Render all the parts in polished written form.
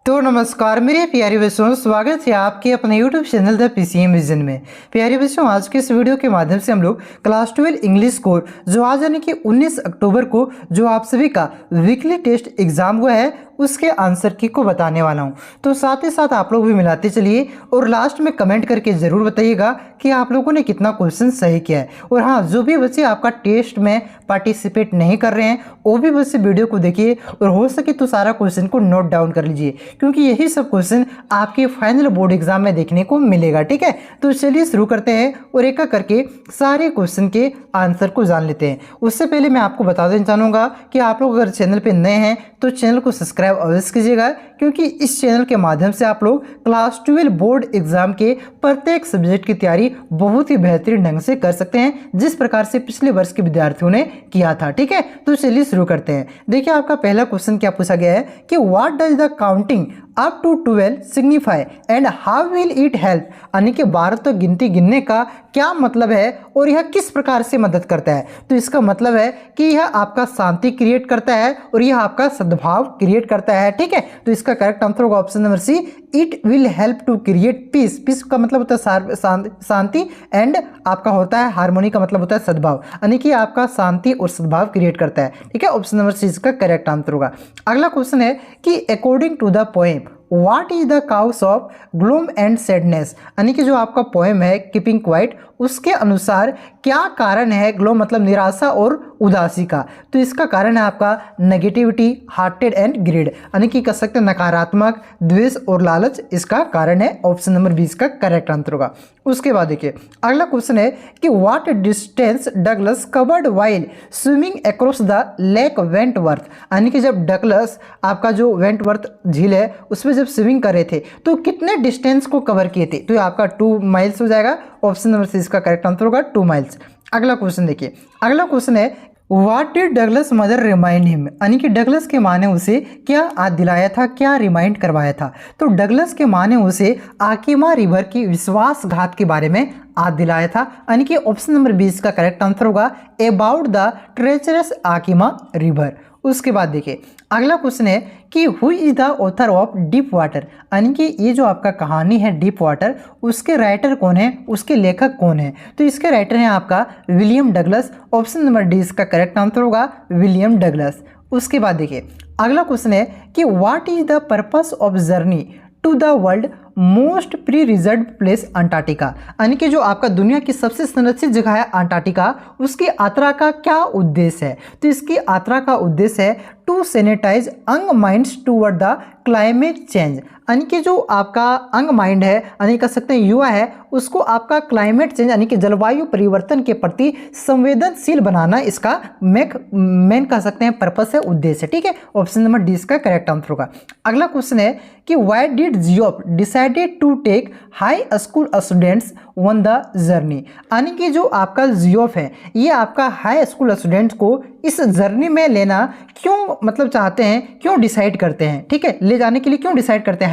तो नमस्कार मेरे प्यारे बच्चों, स्वागत है आपके अपने YouTube channel the PCM vision में। प्यारे बच्चों, आज के इस वीडियो के माध्यम से हम लोग क्लास 12 इंग्लिश कोर्स जो आज यानी कि 19 अक्टूबर को जो आप सभी का वीकली टेस्ट एग्जाम हुआ है उसके आंसर की को बताने वाला हूं। तो साथ ही साथ आप लोग भी मिलाते चलिए और लास्ट में कमेंट करके ज़रूर बताइएगा कि आप लोगों ने कितना क्वेश्चन सही किया है। और हाँ, जो भी बच्चे आपका टेस्ट में पार्टिसिपेट नहीं कर रहे हैं वो भी बच्चे वीडियो को देखिए और हो सके तो सारा क्वेश्चन को नोट डाउन कर लीजिए, क्योंकि यही सब क्वेश्चन आपके फाइनल बोर्ड एग्जाम में देखने को मिलेगा। ठीक है, तो चलिए शुरू करते हैं और एक एक करके सारे क्वेश्चन के आंसर को जान लेते हैं। उससे पहले मैं आपको बता देना चाहूँगा कि आप लोग अगर चैनल पर नए हैं तो चैनल को सब्सक्राइब अवश्य कीजिएगा, क्योंकि इस चैनल के माध्यम से आप लोग क्लास 12 बोर्ड एग्जाम के प्रत्येक सब्जेक्ट की तैयारी बहुत ही बेहतरीन ढंग से कर सकते हैं, जिस प्रकार से पिछले वर्ष के विद्यार्थियों ने किया था। ठीक है, तो चलिए शुरू करते हैं। देखिए, आपका पहला क्वेश्चन क्या पूछा गया है कि what does the counting up to 12 signify and how will it help, यानी कि 12 तक गिनती गिनने का क्या मतलब है और यह किस प्रकार से मदद करता है। तो इसका मतलब है कि यह आपका शांति क्रिएट करता है और यह आपका सद्भाव क्रिएट करता है। ठीक है, तो इसका करेक्ट आंसर होगा option number C, it will help to create peace. Peace का मतलब होता है शांति एंड आपका होता है हार्मोनी का मतलब होता है सद्भाव, यानी कि आपका शांति और सद्भाव क्रिएट करता है। ठीक है, ऑप्शन नंबर सी इसका करेक्ट आंसर होगा। अगला क्वेश्चन है कि according to the poem what is the cause of gloom and sadness, यानी कि जो आपका पोएम है कीपिंग क्वाइट, उसके अनुसार क्या कारण है ग्लूम मतलब निराशा और उदासी का। तो इसका कारण है आपका नेगेटिविटी, हार्टेड एंड ग्रीड, यानी कि कह सकते हैं नकारात्मक, द्वेष और लालच इसका कारण है। ऑप्शन नंबर 20 का करेक्ट आंसर होगा। उसके बाद देखिए अगला क्वेश्चन है कि what distance Douglas covered while swimming across the lake Wentworth, यानी कि जब डगलस आपका जो वेंटवर्थ झील है उसमें जब स्विमिंग कर रहे थे तो कितने डिस्टेंस को कवर किए थे। तो ये आपका 2 माइल्स हो जाएगा। ऑप्शन नंबर सी इसका करेक्ट आंसर होगा 2 माइल्स। अगला क्वेश्चन देखिए, अगला क्वेश्चन है what did Douglas mother remind him, यानी कि डगलस के माँ ने उसे क्या याद दिलाया था, क्या रिमाइंड करवाया था। तो डगलस के माँ ने उसे आकिमा रिवर की विश्वासघात के बारे में याद दिलाया था, यानी कि ऑप्शन नंबर 20 का करेक्ट आंसर होगा अबाउट द ट्रेचरस आकिमा रिवर। उसके बाद देखिए अगला क्वेश्चन है कि who is the author of deep water, यानी कि ये जो आपका कहानी है डीप वाटर उसके राइटर कौन है, उसके लेखक कौन है। तो इसके राइटर हैं आपका William Douglas. Option number D इसका करेक्ट आंसर होगा विलियम डगलस। उसके बाद देखिए अगला क्वेश्चन है कि what is the purpose of journey to the world most preserved place Antarctica, यानी कि जो आपका दुनिया की सबसे संरक्षित जगह है अंटार्कटिका, उसकी यात्रा का क्या उद्देश्य है। तो इसकी यात्रा का उद्देश्य है टू सैनिटाइज अंग minds toward the climate change, यानी कि जो आपका अंग माइंड है यानी कह सकते हैं युवा है उसको आपका क्लाइमेट चेंज यानी कि जलवायु परिवर्तन के प्रति संवेदनशील बनाना इसका मेन कह सकते हैं पर्पस है, उद्देश्य है। ठीक है, ऑप्शन नंबर डी इसका करेक्ट आंसर होगा। अगला क्वेश्चन है कि why did Geop decided to take high school students on the journey, यानी कि जो आपका जियोप है ये आपका हाई स्कूल स्टूडेंट्स को इस जर्नी में लेना क्यों मतलब चाहते हैं, क्यों डिसाइड करते हैं। ठीक है, ले जाने के लिए क्यों डिसाइड करते हैं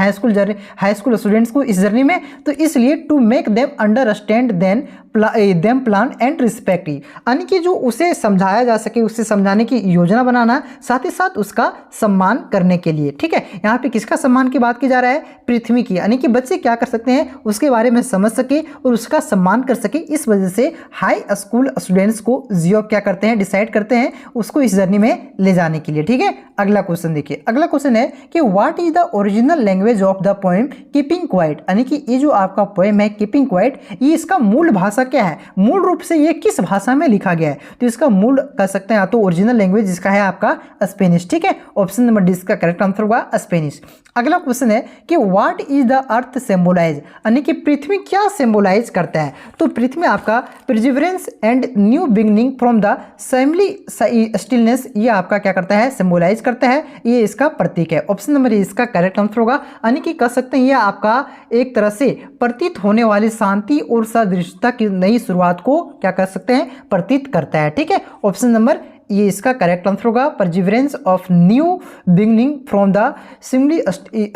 हाई स्कूल स्टूडेंट्स को इस जर्नी में। तो इसलिए to make them understand them plan and respect, यानी कि जो उसे समझाया जा सके, उसे समझाने की योजना बनाना, साथ ही साथ उसका सम्मान करने के लिए। ठीक है, यहाँ पे किसका सम्मान की बात की जा रहा है, पृथ्वी की, यानी कि बच्चे क्या कर सकते हैं उसके बारे में समझ सके और उसका सम्मान कर सके। इस वजह से हाई स्कूल स्टूडेंट्स को जियो क्या करते हैं, डिसाइड करते हैं उसको इस जर्नी में ले जाने के लिए। ठीक है, अगला क्वेश्चन देखिए, अगला क्वेश्चन है कि what is the original language of the poem keeping quiet, यानी कि ये जो आपका पोएम है कीपिंग क्वाइट ये इसका मूल भाषा क्या है, मूल रूप से ये किस भाषा में लिखा गया है। तो इसका मूल कह सकते हैं या तो ओरिजिनल लैंग्वेज जिसका है आपका स्पेनिश। ठीक है, ऑप्शन नंबर डी इसका करेक्ट आंसर होगा स्पेनिश। अगला क्वेश्चन है कि what is the earth symbolise, यानी कि पृथ्वी क्या सिंबलाइज करता है। तो पृथ्वी आपका perseverance and new beginning from the seemly stillness ये आपका क्या करता है, सिंबलाइज करता है, ये इसका प्रतीक है। ऑप्शन नंबर ए इसका करेक्ट आंसर होगा, यानी कि कह सकते हैं ये आपका एक तरह से प्रतीत होने वाली शांति और सदृशता की नई शुरुआत को क्या कर सकते हैं, प्रतीत करता है। ठीक है, ऑप्शन नंबर ये इसका करेक्ट आंसर होगा perseverance of new beginning from the seemly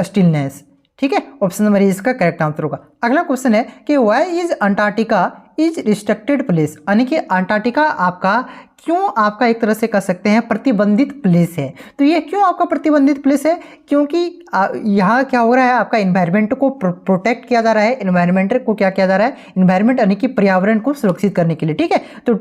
stillness. ठीक है, ऑप्शन नंबर इसका करेक्ट आंसर होगा। अगला क्वेश्चन है कि why is Antarctica is restricted place, यानी कि अंटार्कटिका आपका क्यों आपका एक तरह से कह सकते हैं प्रतिबंधित प्लेस है। तो ये क्यों आपका प्रतिबंधित प्लेस है, क्योंकि यहाँ क्या हो रहा है, आपका इन्वायरमेंट को प्रोटेक्ट किया जा रहा है, इन्वायरमेंट को क्या किया जा रहा है, इन्वायरमेंट यानी कि पर्यावरण को सुरक्षित करने के लिए, ठीक है। तो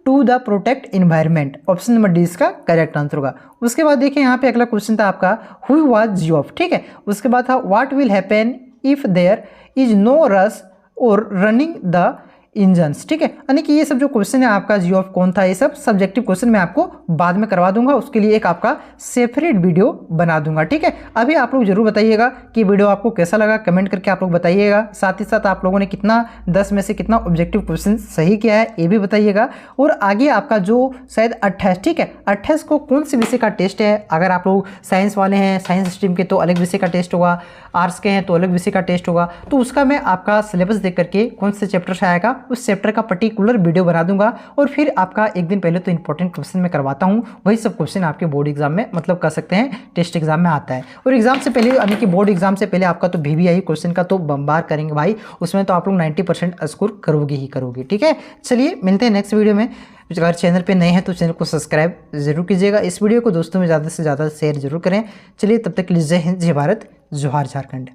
to the protect environment, option number D इसका करेक्ट आंसर होगा। उसके बाद देखिए यहाँ पे अगला क्वेश्चन था आपका हु वाज जियोफ, ठीक है। उसके बाद था what will happen if there is no rush और रनिंग द इंजन्स, ठीक है। यानी कि ये सब जो क्वेश्चन है आपका जियोफ कौन था, ये सब सब्जेक्टिव क्वेश्चन मैं आपको बाद में करवा दूंगा, उसके लिए एक आपका सेपरेट वीडियो बना दूंगा, ठीक है। अभी आप लोग जरूर बताइएगा कि वीडियो आपको कैसा लगा, कमेंट करके आप लोग बताइएगा। साथ ही साथ आप लोगों ने कितना 10 में से कितना ऑब्जेक्टिव क्वेश्चन सही किया है ये भी बताइएगा। और आगे आपका जो शायद 28, ठीक है, 28 को कौन से विषय का टेस्ट है, अगर आप लोग साइंस वाले हैं, साइंस स्ट्रीम के तो अलग विषय का टेस्ट होगा, आर्ट्स के हैं तो अलग विषय का टेस्ट होगा, तो उसका मैं आपका सिलेबस देख करके कौन से चैप्टर से आएगा उस चैप्टर का पर्टिकुलर वीडियो बना दूंगा। और फिर आपका एक दिन पहले तो इंपॉर्टेंट क्वेश्चन मैं करवाता हूं, वही सब क्वेश्चन आपके बोर्ड एग्जाम में मतलब कर सकते हैं टेस्ट एग्जाम में आता है। और एग्जाम से पहले यानी कि बोर्ड एग्जाम से पहले आपका तो VVI क्वेश्चन का तो बम्बार करेंगे भाई, उसमें तो आप लोग 90% स्कोर करोगे ही करोगे, ठीक है। चलिए मिलते हैं नेक्स्ट वीडियो में। अगर चैनल पे नए हैं तो चैनल को सब्सक्राइब जरूर कीजिएगा, इस वीडियो को दोस्तों में ज़्यादा से ज़्यादा शेयर जरूर करें। चलिए तब तक के लिए जय हिंद, जय भारत, जोहार झारखंड।